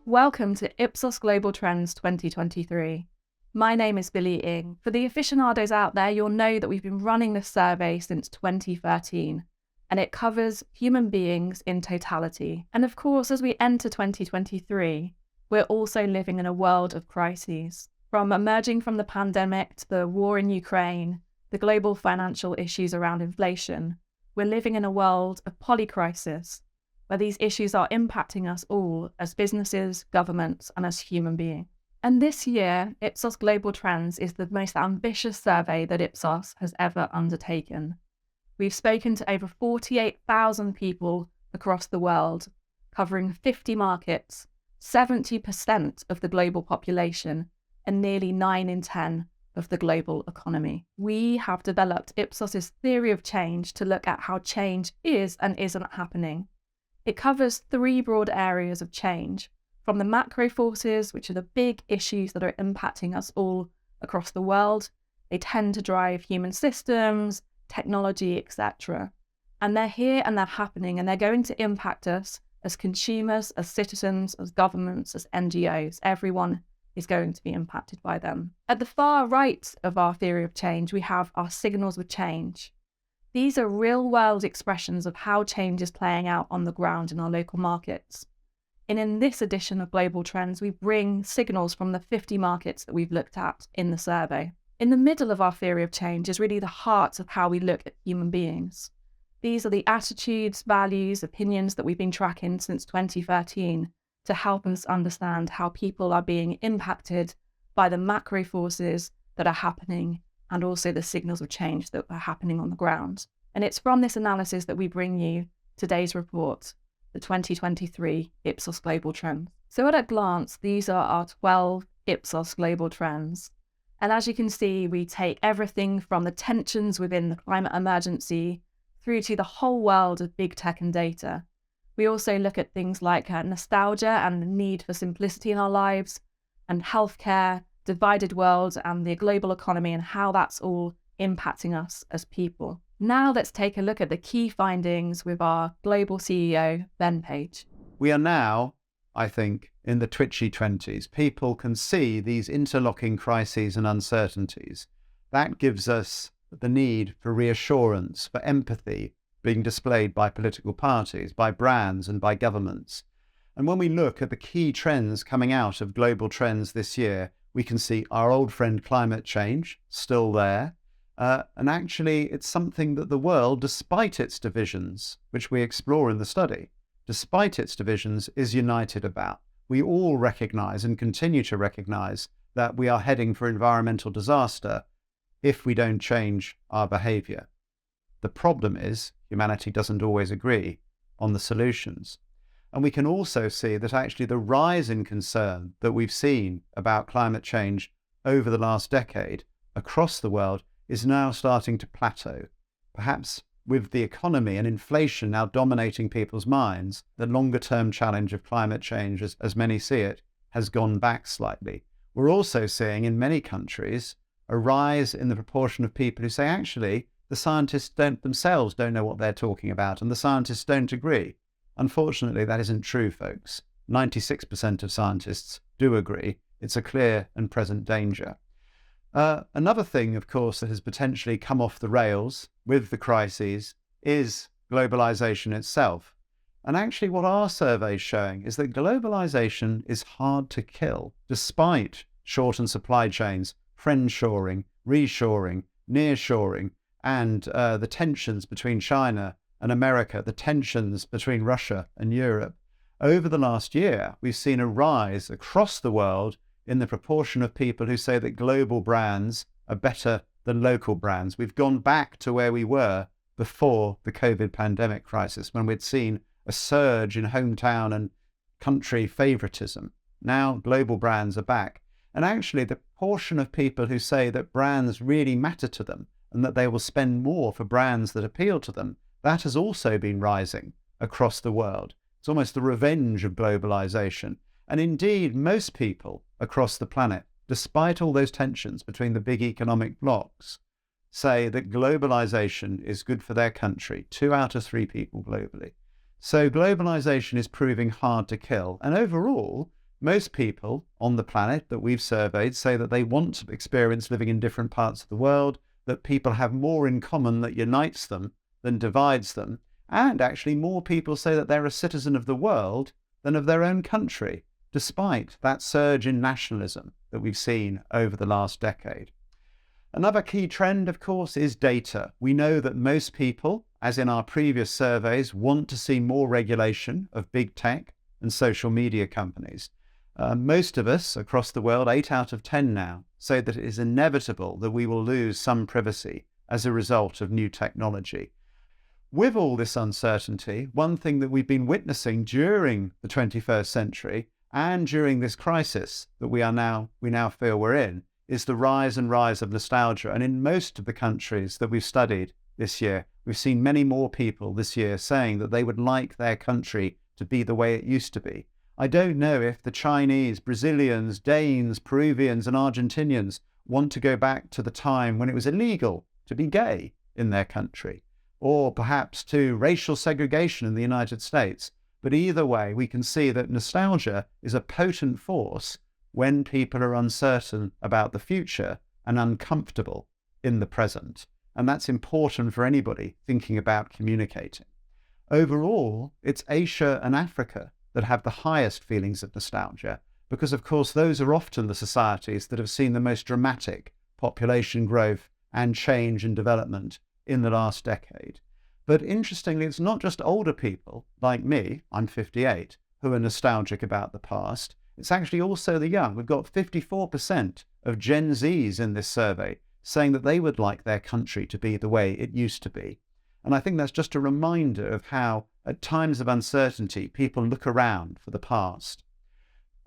Welcome to Ipsos Global Trends 2023. My name is Billy Ing. For the aficionados out there, you'll know that we've been running this survey since 2013, and it covers human beings in totality. And of course, as we enter 2023, we're also living in a world of crises. From emerging from the pandemic to the war in Ukraine, the global financial issues around inflation, we're living in a world of polycrisis, where these issues are impacting us all as businesses, governments, and as human beings. And this year, Ipsos Global Trends is the most ambitious survey that Ipsos has ever undertaken. We've spoken to over 48,000 people across the world, covering 50 markets, 70% of the global population, and nearly 9 in 10 of the global economy. We have developed Ipsos's theory of change to look at how change is and isn't happening. It covers 3 broad areas of change, from the macro forces, which are the big issues that are impacting us all across the world. They tend to drive human systems, technology, etc. And they're here and they're happening, and they're going to impact us as consumers, as citizens, as governments, as NGOs. Everyone is going to be impacted by them. At the far right of our theory of change, we have our signals of change. These are real-world expressions of how change is playing out on the ground in our local markets. And in this edition of Global Trends, we bring signals from the 50 markets that we've looked at in the survey. In the middle of our theory of change is really the heart of how we look at human beings. These are the attitudes, values, opinions that we've been tracking since 2013 to help us understand how people are being impacted by the macro forces that are happening and also the signals of change that are happening on the ground. And it's from this analysis that we bring you today's report, the 2023 Ipsos Global Trends. So at a glance, these are our 12 Ipsos Global Trends. And as you can see, we take everything from the tensions within the climate emergency through to the whole world of big tech and data. We also look at things like nostalgia and the need for simplicity in our lives, and healthcare, divided world, and the global economy, and how that's all impacting us as people. Now let's take a look at the key findings with our global CEO, Ben Page. We are now, I think, in the twitchy 20s. People can see these interlocking crises and uncertainties. That gives us the need for reassurance, for empathy being displayed by political parties, by brands, and by governments. And when we look at the key trends coming out of global trends this year, we can see our old friend climate change still there. And actually, it's something that the world, despite its divisions, which we explore in the study, despite its divisions, is united about. We all recognise and continue to recognise that we are heading for environmental disaster if we don't change our behaviour. The problem is humanity doesn't always agree on the solutions. And we can also see that actually the rise in concern that we've seen about climate change over the last decade across the world is now starting to plateau. Perhaps with the economy and inflation now dominating people's minds, the longer-term challenge of climate change, as many see it, has gone back slightly. We're also seeing in many countries a rise in the proportion of people who say, actually, the scientists themselves don't know what they're talking about, and the scientists don't agree. Unfortunately, that isn't true, folks. 96% of scientists do agree. It's a clear and present danger. Another thing, of course, that has potentially come off the rails with the crises is globalization itself. And actually what our survey is showing is that globalization is hard to kill, despite shortened supply chains, friendshoring, reshoring, nearshoring, and the tensions between China and America, the tensions between Russia and Europe. Over the last year, we've seen a rise across the world in the proportion of people who say that global brands are better than local brands. We've gone back to where we were before the COVID pandemic crisis, when we'd seen a surge in hometown and country favoritism. Now global brands are back. And actually the portion of people who say that brands really matter to them and that they will spend more for brands that appeal to them, that has also been rising across the world. It's almost the revenge of globalization. And indeed, most people across the planet, despite all those tensions between the big economic blocs, say that globalization is good for their country. 2 out of 3 people globally. So globalization is proving hard to kill. And overall, Most people on the planet that we've surveyed say that they want to experience living in different parts of the world, that people have more in common that unites them than divides them, and actually more people say that they're a citizen of the world than of their own country, despite that surge in nationalism that we've seen over the last decade. Another key trend, of course, is data. We know that most people, as in our previous surveys, want to see more regulation of big tech and social media companies. Most of us across the world, 8 out of 10 now, say that it is inevitable that we will lose some privacy as a result of new technology. With all this uncertainty, one thing that we've been witnessing during the 21st century and during this crisis that we now feel we're in is the rise of nostalgia. And in most of the countries that we've studied this year, we've seen many more people this year saying that they would like their country to be the way it used to be. I don't know if the Chinese, Brazilians, Danes, Peruvians and Argentinians want to go back to the time when it was illegal to be gay in their country, or perhaps to racial segregation in the United States. But either way, we can see that nostalgia is a potent force when people are uncertain about the future and uncomfortable in the present. And that's important for anybody thinking about communicating. Overall, it's Asia and Africa that have the highest feelings of nostalgia, because of course those are often the societies that have seen the most dramatic population growth and change and development in the last decade. But interestingly, it's not just older people like me, I'm 58, who are nostalgic about the past. It's actually also the young. We've got 54% of Gen Zs in this survey saying that they would like their country to be the way it used to be. And I think that's just a reminder of how, at times of uncertainty, people look around for the past.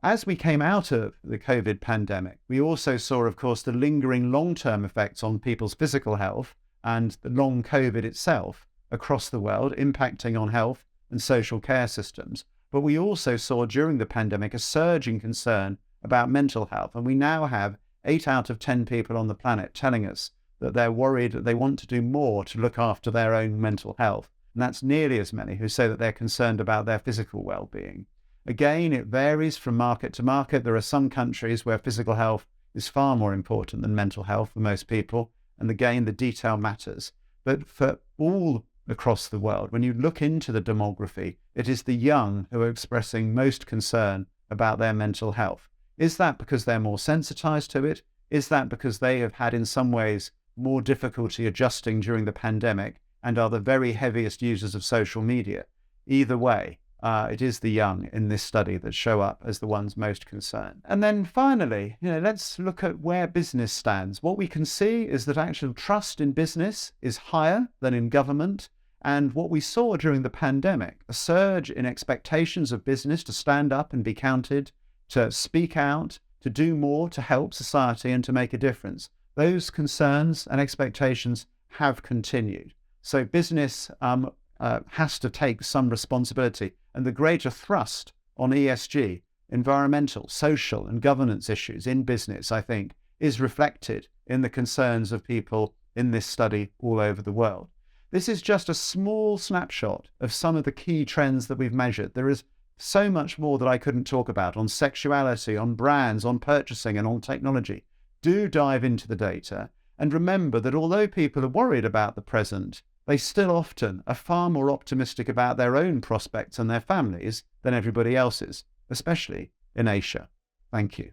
As we came out of the COVID pandemic, we also saw, of course, the lingering long-term effects on people's physical health and the long COVID itself across the world, impacting on health and social care systems. But we also saw during the pandemic a surge in concern about mental health. And we now have 8 out of 10 people on the planet telling us that they're worried, that they want to do more to look after their own mental health. And that's nearly as many who say that they're concerned about their physical well-being. Again, it varies from market to market. There are some countries where physical health is far more important than mental health for most people. And again, the detail matters. But for all across the world, when you look into the demography, it is the young who are expressing most concern about their mental health. Is that because they're more sensitized to it? Is that because they have had in some ways more difficulty adjusting during the pandemic and are the very heaviest users of social media? Either way, it is the young in this study that show up as the ones most concerned. And then finally, let's look at where business stands. What we can see is that actual trust in business is higher than in government. And what we saw during the pandemic, a surge in expectations of business to stand up and be counted, to speak out, to do more to help society and to make a difference. Those concerns and expectations have continued. So business has to take some responsibility, and the greater thrust on ESG, environmental, social and governance issues in business, I think, is reflected in the concerns of people in this study all over the world. This is just a small snapshot of some of the key trends that we've measured. There is so much more that I couldn't talk about on sexuality, on brands, on purchasing and on technology. Do dive into the data and remember that although people are worried about the present, they still often are far more optimistic about their own prospects and their families than everybody else's, especially in Asia. Thank you.